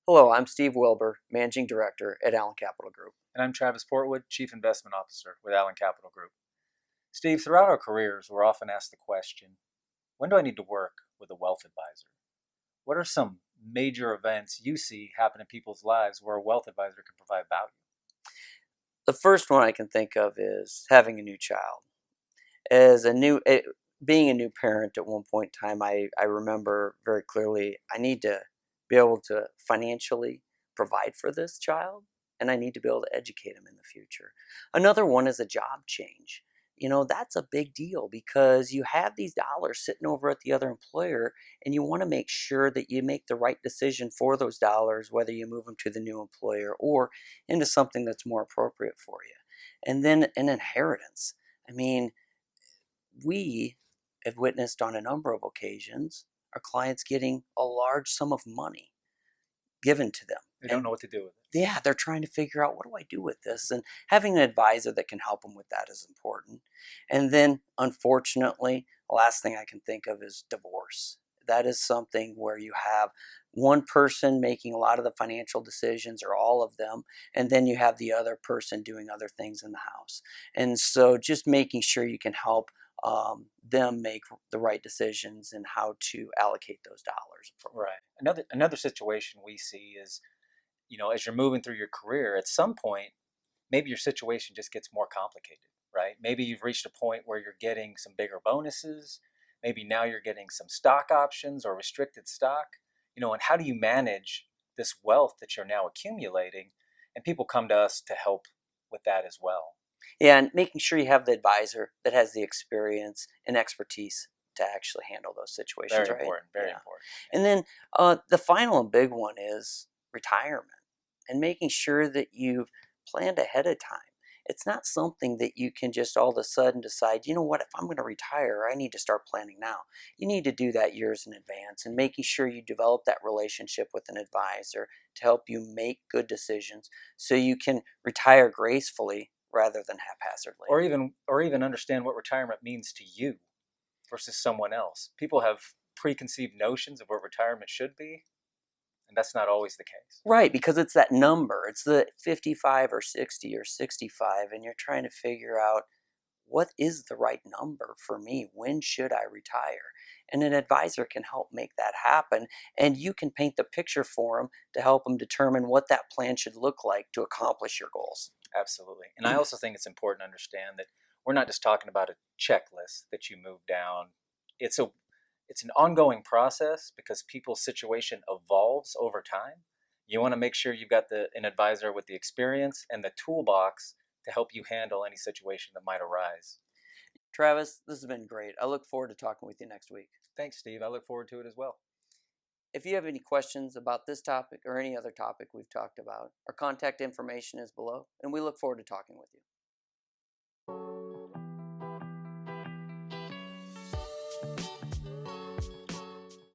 Hello, I'm Steve Wilbur, Managing Director at Allen Capital Group. And I'm Travis Portwood, Chief Investment Officer with Allen Capital Group. Steve, throughout our careers, we're often asked the question, when do I need to work with a wealth advisor? What are some major events you see happen in people's lives where a wealth advisor can provide value? The first one I can think of is having a new child. As a new, being a new parent at one point in time, I remember very clearly I need to be able to financially provide for this child, and I need to be able to educate him in the future. Another one is a job change. That's a big deal because you have these dollars sitting over at the other employer, and you want to make sure that you make the right decision for those dollars, whether you move them to the new employer or into something that's more appropriate for you. And then an inheritance. I mean, we have witnessed on a number of occasions our clients getting a large sum of money given to them. They don't And know what to do with it. yeah, they're trying to figure out, what do I do with this? And having an advisor that can help them with that is important. And then, unfortunately, the last thing I can think of is divorce. That is something where you have one person making a lot of the financial decisions, or all of them, and then you have the other person doing other things in the house. And so just making sure you can help them make the right decisions and how to allocate those dollars. Right. Another situation we see is, as you're moving through your career, at some point, maybe your situation just gets more complicated, right? Maybe you've reached a point where you're getting some bigger bonuses. Maybe now you're getting some stock options or restricted stock. And how do you manage this wealth that you're now accumulating? And people come to us to help with that as well. Yeah, and making sure you have the advisor that has the experience and expertise to actually handle those situations, Very right? important, very Yeah. important. And then the final and big one is retirement, and making sure that you've planned ahead of time. It's not something that you can just all of a sudden decide, you know what, if I'm going to retire, I need to start planning now. You need to do that years in advance, and making sure you develop that relationship with an advisor to help you make good decisions so you can retire gracefully rather than haphazardly. Or even understand what retirement means to you versus someone else. People have preconceived notions of what retirement should be, and that's not always the case. Right, because it's that number. It's the 55 or 60 or 65, and you're trying to figure out, what is the right number for me? When should I retire? And an advisor can help make that happen, and you can paint the picture for them to help them determine what that plan should look like to accomplish your goals. Absolutely. And I also think it's important to understand that we're not just talking about a checklist that you move down. It's a it's an ongoing process because people's situation evolves over time. You want to make sure you've got an advisor with the experience and the toolbox to help you handle any situation that might arise. Travis, this has been great. I look forward to talking with you next week. Thanks, Steve. I look forward to it as well. If you have any questions about this topic or any other topic we've talked about, our contact information is below, and we look forward to talking with you.